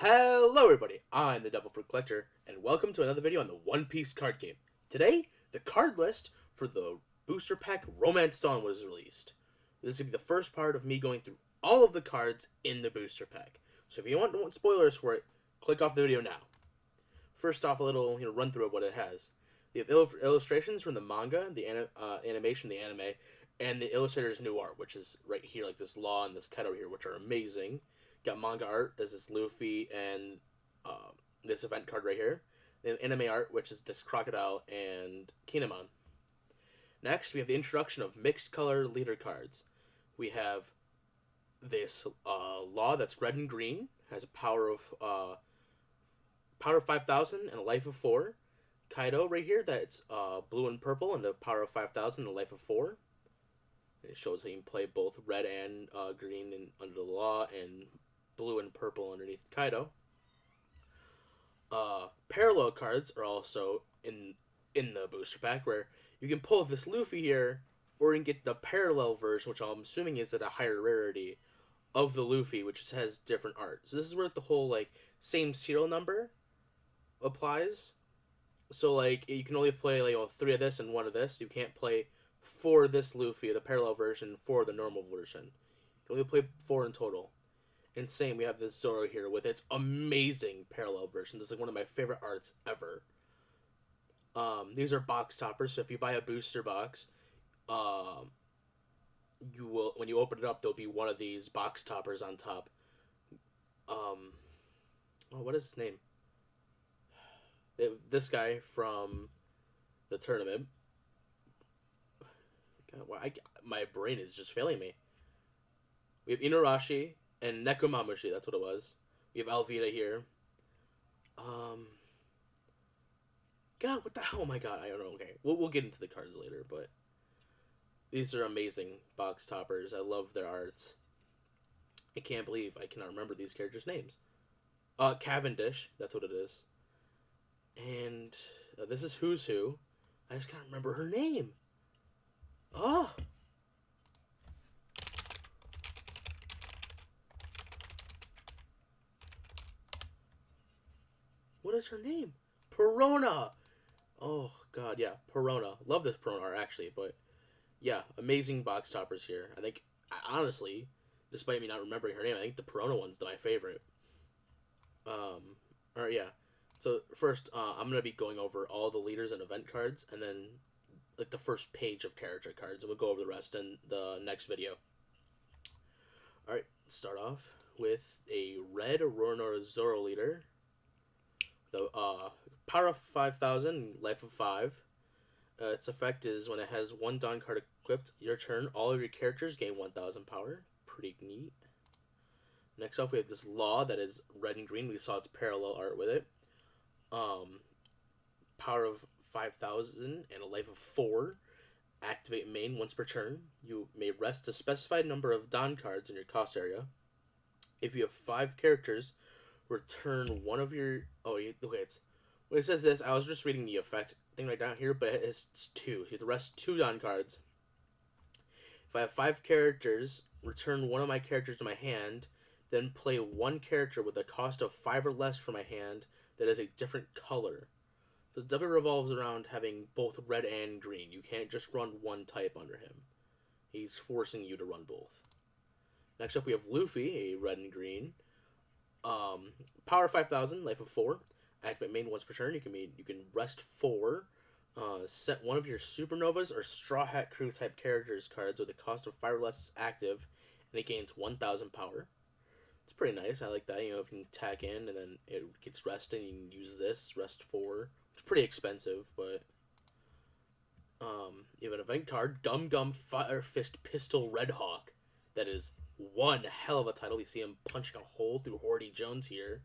Hello everybody, I'm the Devil Fruit Collector, and welcome to another video on the One Piece card game. Today, the card list for the Booster Pack Romance Dawn was released. This is going to be the first part of me going through all of the cards in the Booster Pack. So if you want spoilers for it, click off the video now. First off, a little run through of what it has. We have illustrations from the manga, the animation, the anime, and the illustrator's new art, which is right here, like this Law and this Kaido here, which are amazing. Got manga art as this Luffy and this event card right here. Then anime art, which is this Crocodile and Kinemon. Next, we have the introduction of mixed color leader cards. We have this Law that's red and green, has a power of 5,000 and a life of 4. Kaido right here, that's blue and purple and a power of 5,000 and a life of 4. It shows how you can play both red and green under the Law and blue and purple underneath Kaido. Parallel cards are also in the booster pack, where you can pull this Luffy here, or you can get the parallel version, which I'm assuming is at a higher rarity, of the Luffy, which has different art. So this is where the whole same serial number applies. So you can only play 3 of this and 1 of this. You can't play 4 this Luffy, the parallel version, 4 the normal version. You can only play 4 in total. And same, we have this Zorro here with its amazing parallel version. This is one of my favorite arts ever. These are box toppers, so if you buy a booster box, you will, when you open it up, there'll be one of these box toppers on top. What is his name? This guy from the tournament. God, my brain is just failing me. We have Inuarashi and Nekomamushi, that's what it was. We have Alvida here. God, what the hell? Oh my god, I don't know. Okay, we'll get into the cards later, but these are amazing box toppers. I love their arts. I can't believe I cannot remember these characters' names. Cavendish, that's what it is. And this is Who's Who. I just can't remember her name. Oh! What is her name? Perona! Oh, God, yeah. Perona. Love this Perona art, actually, but yeah, amazing box toppers here. I think, honestly, despite me not remembering her name, I think the Perona one's my favorite. Alright, yeah. So, first, I'm going to be going over all the leaders and event cards, and then, the first page of character cards, and we'll go over the rest in the next video. Alright, start off with a red Roronoa Zorro leader. The power of 5,000, life of 5. Its effect is when it has 1 Dawn card equipped, your turn, all of your characters gain 1,000 power. Pretty neat. Next off, we have this Law that is red and green. We saw its parallel art with it. Power of 5,000 and a life of 4. Activate main once per turn. You may rest a specified number of Dawn cards in your cost area. If you have 5 characters, return one of your... Oh, okay, it's... When it says this, I was just reading the effect thing right down here, but it's 2. You have to rest 2 Dawn cards. If I have 5 characters, return one of my characters to my hand, then play 1 character with a cost of 5 or less from my hand that is a different color. So it definitely revolves around having both red and green. You can't just run one type under him. He's forcing you to run both. Next up, we have Luffy, a red and green. Power 5,000, life of 4. Activate main once per turn. You can rest 4. Set one of your Supernovas or Straw Hat Crew type characters cards with a cost of 5 or less active, and it gains 1,000 power. It's pretty nice. I like that. If you can tack in and then it gets rested, you can use this, rest 4. It's pretty expensive, but you have an event card, Gum Gum Fire Fist Pistol Red Hawk. That is one hell of a title. You see him punching a hole through Horty Jones here.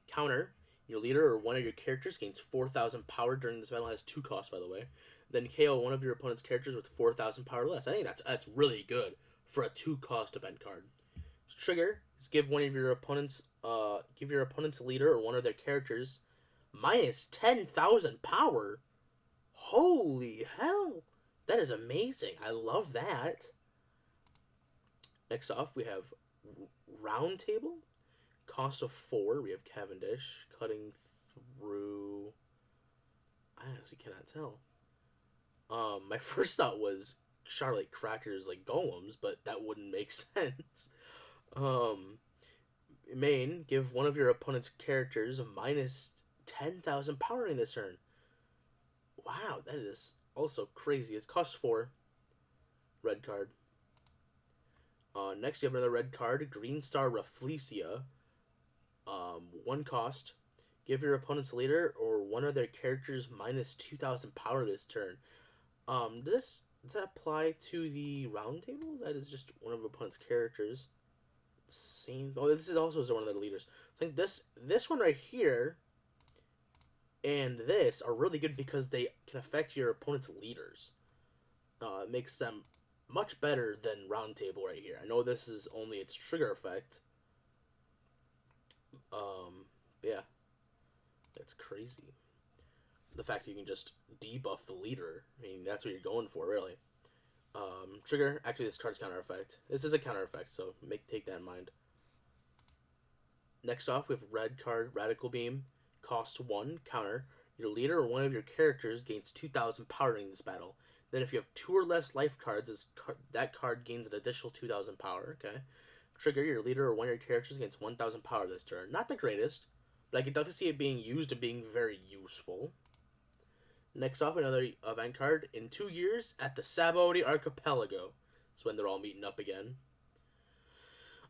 Counter, your leader or one of your characters gains 4,000 power during this battle. It has 2 costs, by the way. Then KO one of your opponent's characters with 4,000 power less. I think that's really good for a 2-cost event card. Trigger is give your opponent's leader or one of their characters minus 10,000 power. Holy hell! That is amazing. I love that. Next off, we have Round Table, cost of 4. We have Cavendish, cutting through. I actually cannot tell. My first thought was Charlotte Crackers like golems, but that wouldn't make sense. Um, Main, give one of your opponent's characters a minus 10,000 power in this turn. Wow, that is also crazy. It's cost 4. Red card. Next, you have another red card, Green Star Rafflesia. 1 cost. Give your opponent's leader or one of their characters minus 2,000 power this turn. Does that apply to the round table? That is just one of the opponent's characters. Same. Oh, this is also one of their leaders. I think this one right here and this are really good because they can affect your opponent's leaders. It makes them much better than round table right here. I know this is only its trigger effect. Yeah, that's crazy. The fact you can just debuff the leader. I mean, that's what you're going for, really. Trigger. Actually, this card's counter effect. This is a counter effect, so take that in mind. Next off, we have red card, Radical Beam. Cost 1, counter. Your leader or one of your characters gains 2,000 power during this battle. Then if you have 2 or less life cards, that card gains an additional 2,000 power, okay? Trigger, your leader or one of your characters gains 1,000 power this turn. Not the greatest, but I can definitely see it being used and being very useful. Next off, another event card. In 2 years, at the Sabaody Archipelago. That's when they're all meeting up again.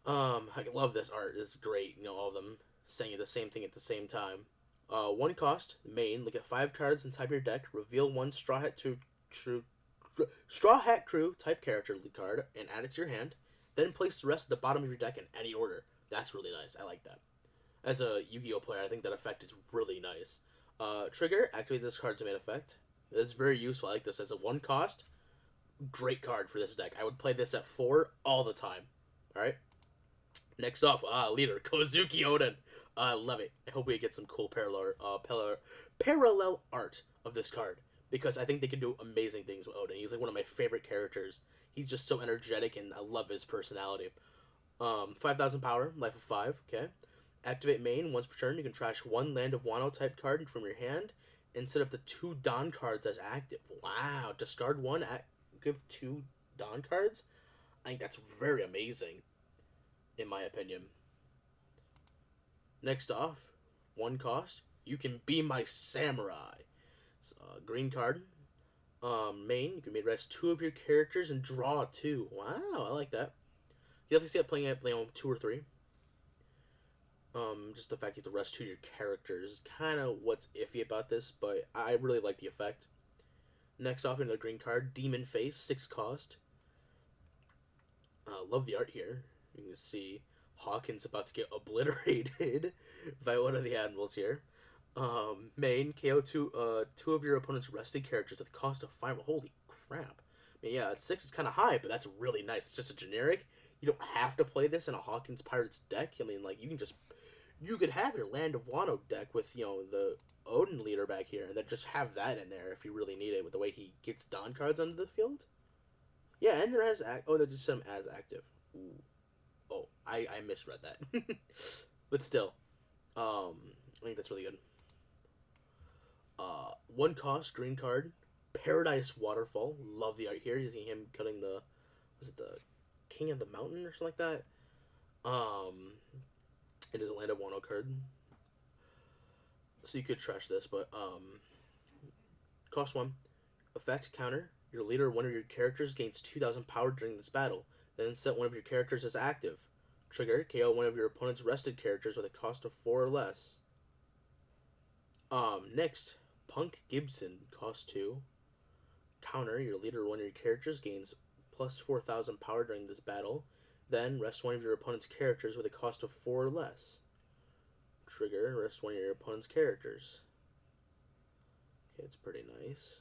I love this art. It's great. You know, all of them saying the same thing at the same time. 1 cost, main. Look at 5 cards and type your deck. Reveal 1 Straw Hat Crew type character card and add it to your hand. Then place the rest at the bottom of your deck in any order. That's really nice. I like that. As a Yu-Gi-Oh player, I think that effect is really nice. Trigger, activate this card's main effect. It's very useful. I like this. As a 1 cost, great card for this deck. I would play this at 4 all the time. Alright? Next off, leader, Kozuki Oden. I love it. I hope we get some cool parallel art of this card. Because I think they can do amazing things with Oden. He's like one of my favorite characters. He's just so energetic and I love his personality. 5,000 power, life of 5, okay. Activate main, once per turn, you can trash 1 Land of Wano type card from your hand and set up the 2 Don cards as active. Wow, discard 1, give 2 Don cards? I think that's very amazing, in my opinion. Next off, 1 cost, you can be my samurai. Green card. Main, you can rest 2 of your characters and draw 2. Wow, I like that. You definitely see it playing on 2 or 3. Just the fact you have to rest 2 of your characters is kind of what's iffy about this, but I really like the effect. Next off, another green card, Demon Face, 6 cost. Love the art here. You can see Hawkins about to get obliterated by one of the admirals here. Main, KO 2 of your opponent's rested characters with the cost of 5. Holy crap. I mean, yeah, 6 is kind of high, but that's really nice. It's just a generic. You don't have to play this in a Hawkins Pirates deck. I mean, like, you could have your Land of Wano deck with, you know, the Odin leader back here, and then just have that in there if you really need it with the way he gets Don cards onto the field. Yeah, and there has, they just set him as active. Ooh. Oh, I misread that. But still, I think that's really good. 1 cost, green card, Paradise Waterfall. Love the art here. You see him cutting the, was it the King of the Mountain or something like that? It is a Land of Wano card. So you could trash this, but, cost 1. Effect, counter. Your leader or one of your characters gains 2,000 power during this battle. Then set one of your characters as active. Trigger, KO one of your opponent's rested characters with a cost of 4 or less. Next, Punk Gibson, cost 2. Counter, your leader or one of your characters gains plus 4,000 power during this battle. Then, rest one of your opponent's characters with a cost of 4 or less. Trigger, rest one of your opponent's characters. Okay, it's pretty nice.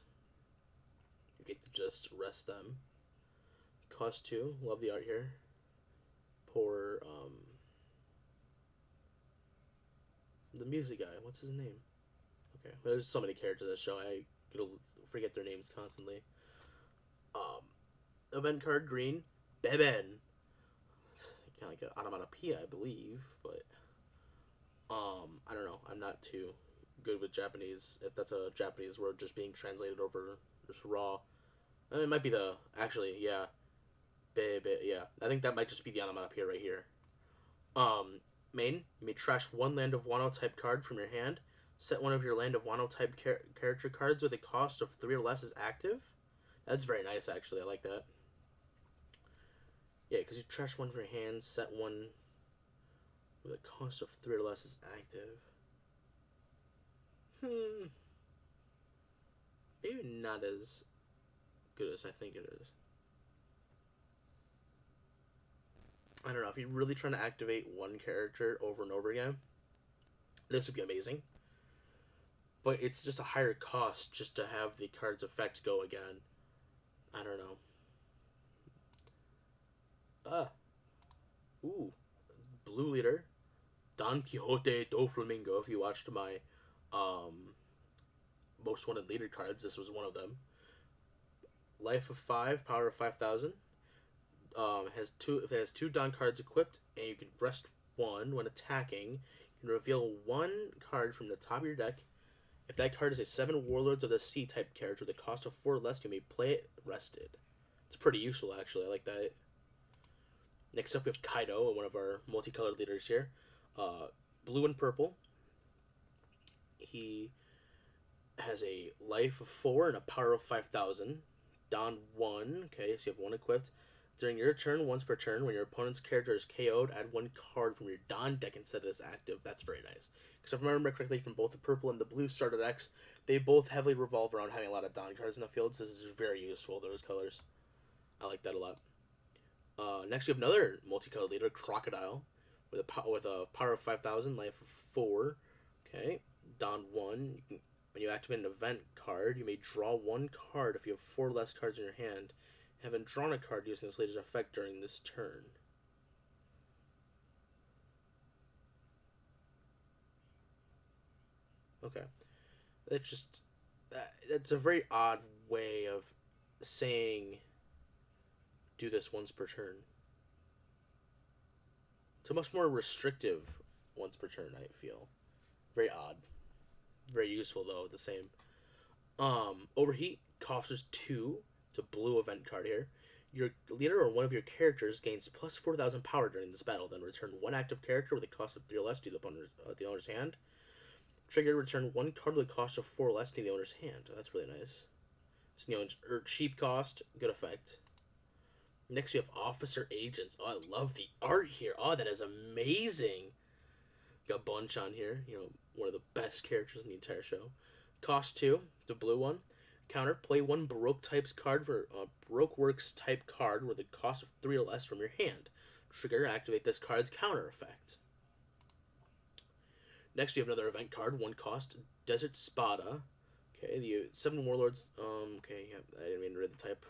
You get to just rest them. Cost 2, love the art here. Poor, the music guy, what's his name? Okay, there's so many characters in this show, I forget their names constantly. Event card, green, Beben. kind of like an onomatopoeia, I believe, but I don't know. I'm not too good with Japanese. If that's a Japanese word just being translated over just raw, it might be the actually yeah, yeah. I think that might just be the onomatopoeia right here. Um, Main, you may trash one Land of Wano type card from your hand. Set one of your Land of Wano type character cards with a cost of 3 or less as active. That's very nice, actually. I like that. Yeah, because you trash one from your hand, set one with a cost of 3 or less as active. Maybe not as good as I think it is. I don't know. If you're really trying to activate one character over and over again, this would be amazing. But it's just a higher cost just to have the card's effect go again. I don't know. Ooh. Blue leader. Don Quixote do Flamingo. If you watched my most wanted leader cards, this was one of them. Life of 5, power of 5,000. It has 2 Don cards equipped, and you can rest 1 when attacking. You can reveal 1 card from the top of your deck. If that card is a 7 Warlords of the Sea type character with a cost of 4 or less, you may play it rested. It's pretty useful, actually. I like that. Next up, we have Kaido, one of our multicolored leaders here. Blue and purple. He has a life of 4 and a power of 5,000. Don 1. Okay, so you have 1 equipped. During your turn, once per turn, when your opponent's character is KO'd, add 1 card from your Don deck and set it as active. That's very nice. Because if I remember correctly, from both the purple and the blue starter decks, they both heavily revolve around having a lot of Don cards in the field, so this is very useful, those colors. I like that a lot. Next, we have another multicolored leader, Crocodile, with a power of 5,000, life of 4. Okay, Don 1. When you activate an event card, you may draw 1 card if you have 4 less cards in your hand. Haven't drawn a card using this leader's effect during this turn. Okay. That's a very odd way of saying do this once per turn. It's a much more restrictive once per turn, I feel. Very odd. Very useful, though, the same. Overheat costs 2. It's a blue event card here. Your leader or one of your characters gains plus 4,000 power during this battle. Then return 1 active character with a cost of 3 or less to the owner's hand. Trigger, return 1 card with a cost of 4 or less to the owner's hand. Oh, that's really nice. It's cheap cost, good effect. Next, we have Officer Agents. Oh, I love the art here. Oh, that is amazing. Got Bunch on here. One of the best characters in the entire show. Cost 2, the blue one. Counter, play 1 Baroque types card for Baroque Works type card with a cost of 3 or less from your hand. Trigger, activate this card's counter effect. Next, we have another event card, 1 cost, Desert Spada. Okay, the 7 Warlords. Okay, yeah, I didn't mean to read the type.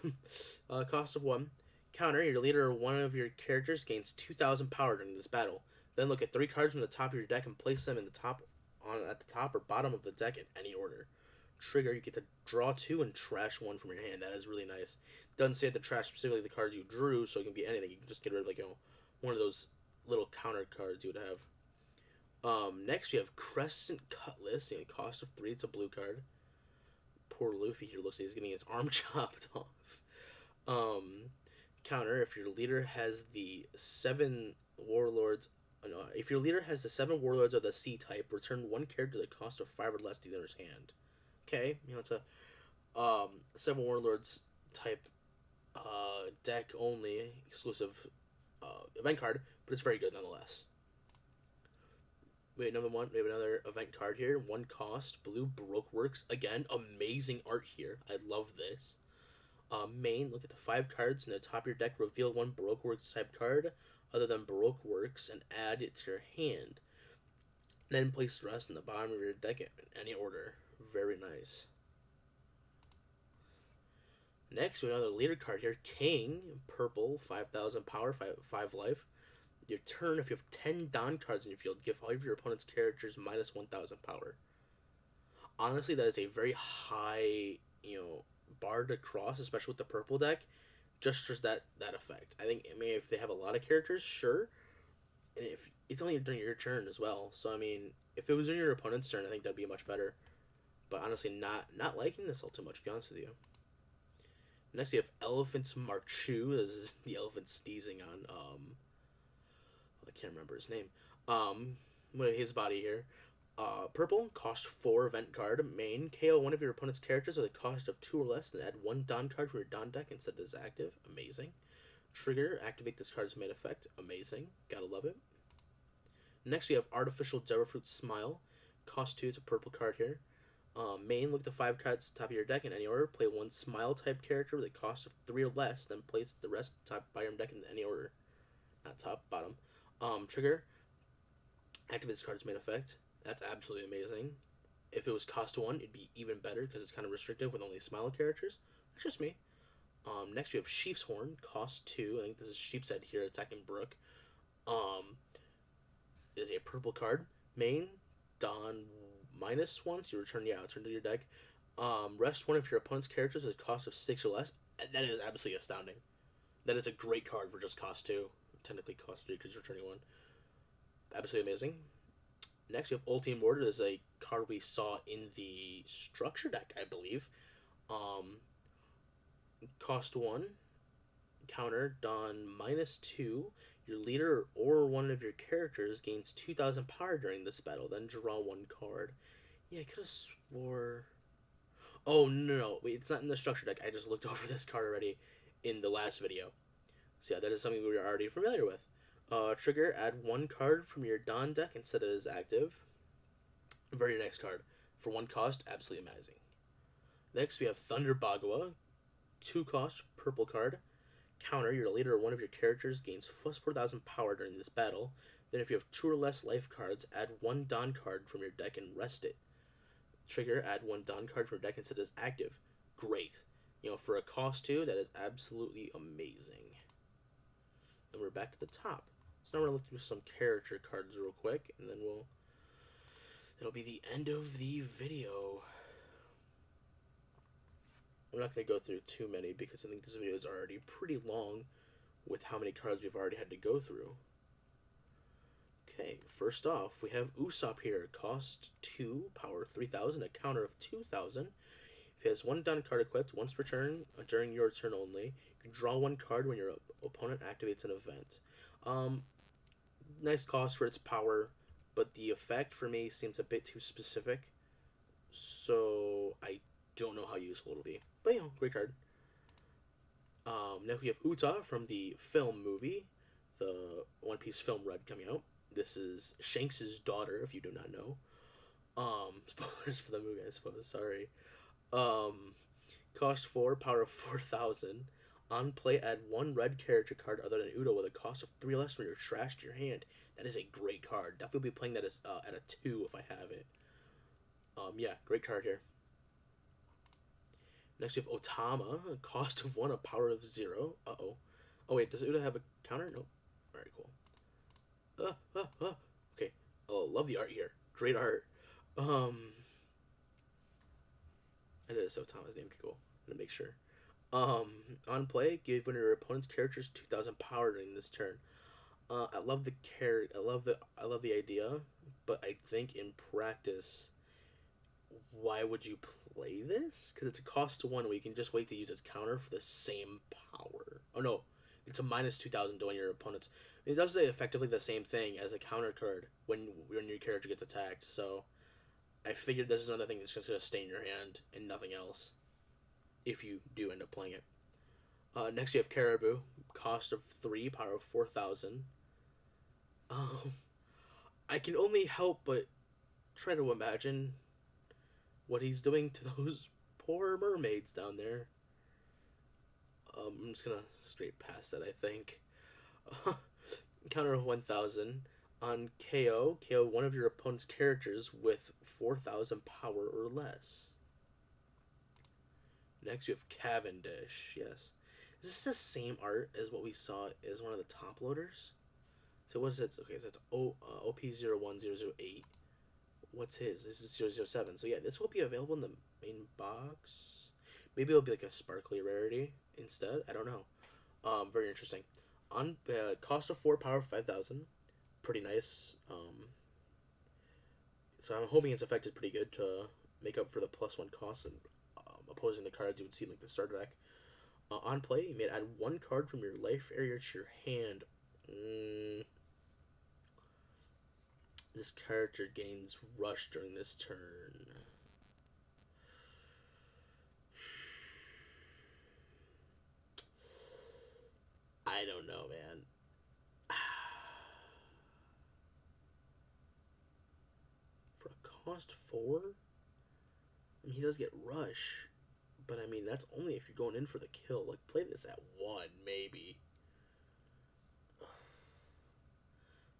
Cost of 1. Counter, your leader or one of your characters gains 2,000 power during this battle. Then look at 3 cards from the top of your deck and place them at the top or bottom of the deck in any order. Trigger, you get to draw 2 and trash 1 from your hand. That is really nice. Doesn't say to trash specifically the cards you drew, so it can be anything. You can just get rid of one of those little counter cards you would have. Next we have Crescent Cutlass. Cost of 3. It's a blue card. Poor Luffy here looks like he's getting his arm chopped off. Counter, if your leader has the 7 Warlords. If your leader has the 7 Warlords of the Sea type, return 1 character that cost of 5 or less to the owner's hand. Okay, it's a 7 Warlords type deck only exclusive event card, but it's very good nonetheless. Wait, number 1, we have another event card here. 1 cost, blue Baroque Works. Again, amazing art here. I love this. Main, look at the 5 cards in the top of your deck. Reveal 1 Baroque Works type card other than Baroque Works and add it to your hand. Then place the rest in the bottom of your deck in any order. Very nice. Next, we have another leader card here. King, purple, 5,000 power, 5 life. Your turn, if you have 10 Don cards in your field, give all of your opponent's characters minus 1,000 power. Honestly, that is a very high, bar to cross, especially with the purple deck. just for that effect. I think, I mean, if they have a lot of characters, sure, and if it's only during your turn as well. So I mean, if it was during your opponent's turn, I think that'd be much better. But honestly, not liking this all too much. To be honest with you. Next, we have Elephant's Marchu. This is the elephant sneezing on. I can't remember his name. His body here. Purple, cost 4 event card. Main, KO one of your opponent's characters with a cost of 2 or less, and add 1 Don card from your Don deck instead of active. Amazing. Trigger, activate this card's main effect. Amazing. Gotta love it. Next, we have Artificial Fruit Smile. Cost 2, it's a purple card here. Main, look at the 5 cards top of your deck in any order. Play 1 Smile type character with a cost of 3 or less, then place the rest top bottom deck in any order. Not top, bottom. Trigger, activate this card's main effect. That's absolutely amazing. If it was cost 1, it'd be even better because it's kind of restrictive with only Smile characters. That's just me. Next we have Sheep's Horn, cost 2. I think this is Sheep's Head here attacking Brooke. Is a purple card. Main, Don -1, so you return to your deck. Rest one of your opponent's characters with a cost of 6 or less. That is absolutely astounding. That is a great card for just cost 2. Technically cost 3 because you're returning 1. Absolutely amazing. Next, we have Ultim Board. This is a card we saw in the structure deck, I believe. Cost 1. Counter, Don -2. Your leader or one of your characters gains 2,000 power during this battle. Then draw 1 card. Yeah, I could have swore... Oh, no. Wait, it's not in the structure deck. I just looked over this card already in the last video. So yeah, that is something we are already familiar with. Trigger, add 1 card from your Don deck instead of his active. Very nice card. For 1 cost, absolutely amazing. Next, we have Thunder Bagua. 2 cost, purple card. Counter, your leader or one of your characters gains plus 4,000 power during this battle. Then if you have 2 or less life cards, add 1 Don card from your deck and rest it. Trigger, add 1 Don card from your deck instead of his active. Great. You know, for a cost 2, that is absolutely amazing. And we're back to the top. So now we're going to look through some character cards real quick, and then it'll be the end of the video. I'm not going to go through too many because I think this video is already pretty long with how many cards we've already had to go through. Okay, first off, we have Usopp here. Cost 2, power 3,000, a counter of 2,000. If he has 1 Don card equipped once per turn, during your turn only, you can draw 1 card when your opponent activates an event. Nice cost for its power, but the effect for me seems a bit too specific, so I don't know how useful it'll be. But, you know, great card. Next we have Uta from the film movie, the One Piece film Red coming out. This is Shanks' daughter, if you do not know. Spoilers for the movie, I suppose, sorry. Cost 4, power of 4,000. On play, add 1 red character card other than Udo with a cost of 3 less from your trash to your hand. That is a great card. Definitely be playing that as at a 2 if I have it. Yeah, great card here. Next we have Otama, a cost of 1, a power of 0. Uh-oh. Oh wait, does Udo have a counter? Nope. Alright, cool. Okay. Oh, love the art here. Great art. It is Otama's name. Okay, cool. I'm gonna make sure. On play, give one of your opponent's characters 2,000 power during this turn. I love the I love the idea, but I think in practice, why would you play this? Because it's a cost to 1 where you can just wait to use its counter for the same power. Oh no, it's a -2,000 to one of your opponents. It does say effectively the same thing as a counter card when your character gets attacked. So I figured this is another thing that's just gonna stay in your hand and nothing else. If you do end up playing it. Next you have Caribou, cost of 3, power of 4,000. I can only help but try to imagine what he's doing to those poor mermaids down there. I'm just gonna straight past that, I think. Counter of 1,000. On KO, one of your opponent's characters with 4,000 power or less. Next, you have Cavendish. Yes. Is this the same art as what we saw as one of the top loaders? So what is it? Okay, so it's OP01008. What's his? This is 007. So yeah, this will be available in the main box. Maybe it'll be like a sparkly rarity instead. I don't know. Very interesting. On cost of 4, power of 5,000. Pretty nice. So I'm hoping its effect is pretty good to make up for the +1 cost and opposing the cards you would see in like the starter deck. On play, you may add 1 card from your life area to your hand. This character gains rush during this turn. I don't know, man. For a cost 4? I mean, he does get rush. But, I mean, that's only if you're going in for the kill. Like, play this at 1, maybe.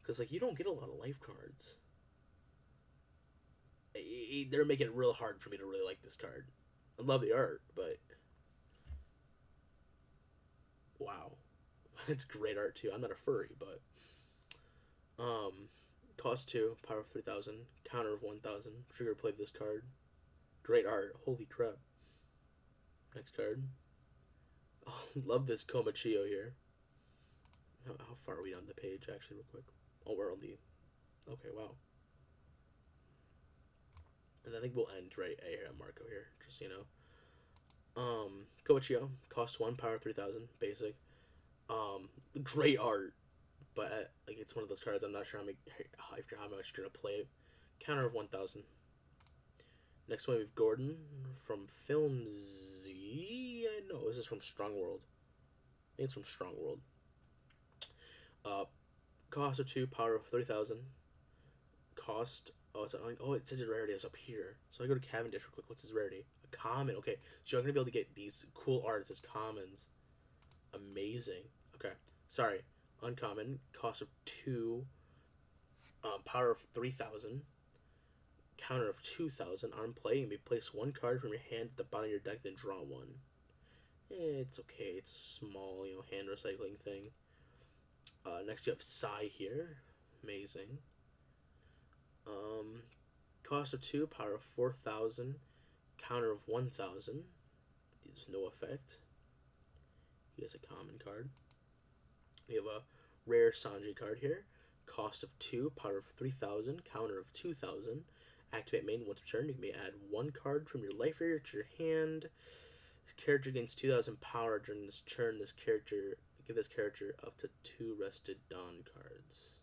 Because, like, you don't get a lot of life cards. They're making it real hard for me to really like this card. I love the art, but... Wow. It's great art, too. I'm not a furry, but... Cost 2, power of 3,000, counter of 1,000. Trigger play this card. Great art. Holy crap. Next card. Oh, love this Komachio here. How far are we on the page, actually, real quick? Oh, we're on the... Okay, wow. And I think we'll end right at Marco here, just so you know. Komachio, cost 1, power 3,000, basic. Great art. But, like, it's one of those cards I'm not sure how much you're going to play it. Counter of 1,000. Next one we have Gordon from Film Z. No, this is from Strong World. I think it's from Strong World. Cost of 2, power of 3,000. Cost. Oh, it says its rarity is up here. So I go to Cavendish real quick. What's his rarity? A common. Okay, so you're gonna be able to get these cool arts as commons. Amazing. Okay, sorry. Uncommon. Cost of 2. Power of 3,000. Counter of 2,000. On play, you may place 1 card from your hand at the bottom of your deck, then draw 1. It's okay. It's a small, hand recycling thing. Next you have Psy here. Amazing. Cost of 2, power of 4,000, counter of 1,000. There's no effect. He has a common card. We have a rare Sanji card here. Cost of 2, power of 3,000, counter of 2,000. Activate main once per turn. You may add 1 card from your life area to your hand. This character gains 2,000 power during this turn. Give this character up to 2 rested Dawn cards.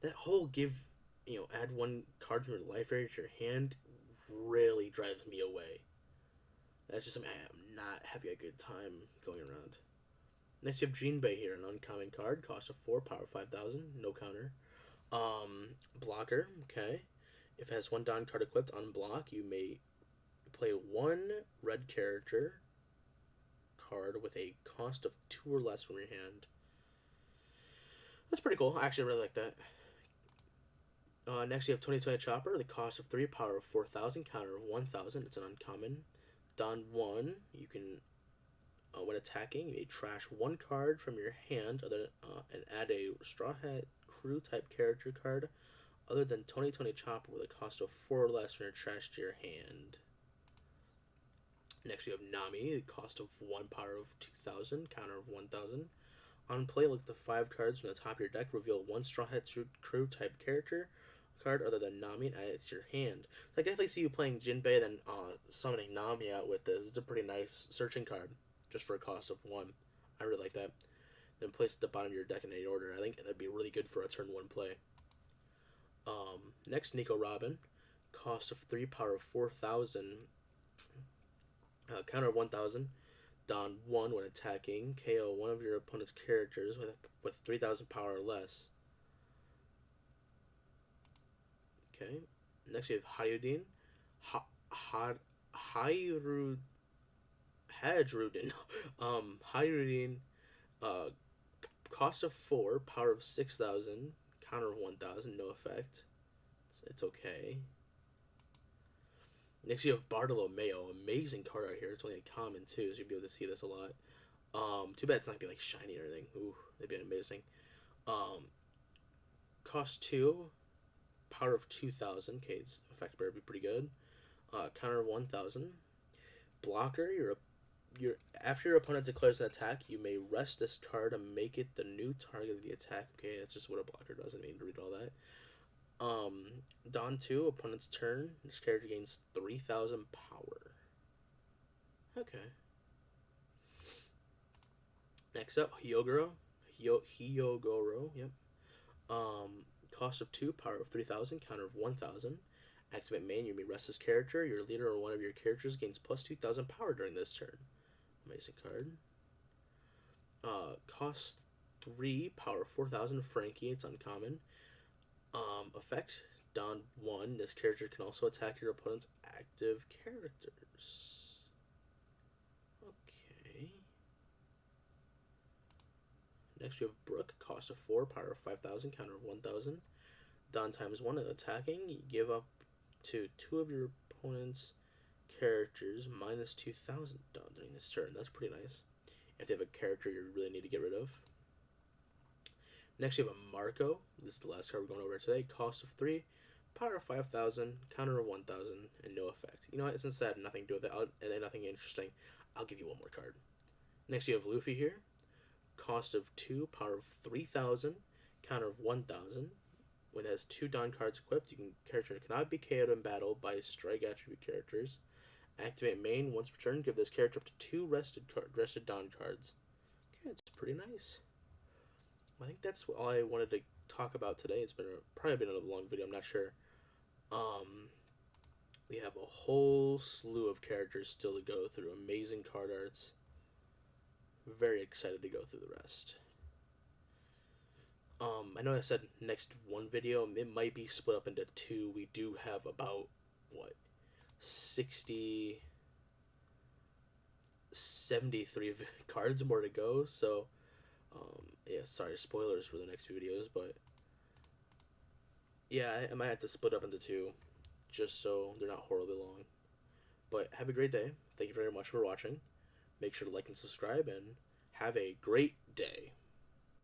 That whole add 1 card from your life area to your hand really drives me away. That's just something I am not having a good time going around. Next you have Jinbei here, an uncommon card, cost of 4, power 5,000, no counter. Blocker, okay. If it has 1 Dawn card equipped on block, you may play 1 red character card with a cost of 2 or less from your hand. That's pretty cool. I actually really like that. Next you have 2020 Chopper, the cost of 3, power of 4,000, counter of 1,000. It's an uncommon. Dawn 1, you can, when attacking, you may trash 1 card from your hand and add a Straw Hat Crew type character card other than 2020 Chopper with a cost of 4 or less from your trash to your hand. Next we have Nami, the cost of 1, power of 2,000, counter of 1,000. On play, look at the 5 cards from the top of your deck. Reveal 1 Straw Hat Crew type character card other than Nami and add it to your hand. So I definitely see you playing Jinbei, then summoning Nami out with this. It's a pretty nice searching card, just for a cost of 1. I really like that. Then place it at the bottom of your deck in any order. I think that'd be really good for a turn 1 play. Next, Nico Robin, cost of 3, power of 4,000, counter of 1,000. Dawn 1 when attacking. KO one of your opponent's characters with 3,000 power or less. Okay. Next we have Hayudin. Hajrudin. Hayudin. Cost of 4, power of 6,000, counter of 1,000, no effect. It's okay. Next you have Bartolomeo, amazing card right here. It's only a common too, so you'll be able to see this a lot. Too bad it's not gonna be like shiny or anything. Ooh, that'd be amazing. Cost 2, power of 2,000. Okay, its effect better be pretty good. Counter of 1,000. Blocker, you're After your opponent declares an attack, you may rest this card and make it the new target of the attack. Okay, that's just what a blocker does. I didn't mean to read all that. Dawn 2, opponent's turn. This character gains 3,000 power. Okay. Next up, Hyogoro. Hyogoro, yep. Cost of 2, power of 3,000, counter of 1,000. Activate main, you may rest this character. Your leader or one of your characters gains plus 2,000 power during this turn. Amazing card. Cost 3, power 4,000, Frankie, it's uncommon. Effect, Dawn 1, this character can also attack your opponent's active characters. Okay. Next we have Brooke, cost of 4, power of 5,000, counter of 1,000. Dawn times 1 and attacking, you give up to 2 of your opponent's characters minus 2,000 Dawn during this turn. That's pretty nice. If they have a character you really need to get rid of. Next, you have a Marco. This is the last card we're going over today. Cost of 3, power of 5,000, counter of 1,000, and no effect. You know what? Since I had nothing to do with it, and nothing interesting, I'll give you one more card. Next, you have Luffy here. Cost of 2, power of 3,000, counter of 1,000. When it has 2 Dawn cards equipped, character cannot be KO'd in battle by strike attribute characters. Activate main. Once per turn, give this character up to 2 rested Dawn cards. Okay, it's pretty nice. I think that's all I wanted to talk about today. It's probably been a long video. I'm not sure. We have a whole slew of characters still to go through. Amazing card arts. Very excited to go through the rest. I know I said next one video. It might be split up into 2. We do have about 73 cards more to go. So, yeah, sorry, spoilers for the next few videos, but yeah, I might have to split up into 2 just so they're not horribly long. But have a great day. Thank you very much for watching. Make sure to like and subscribe, and have a great day.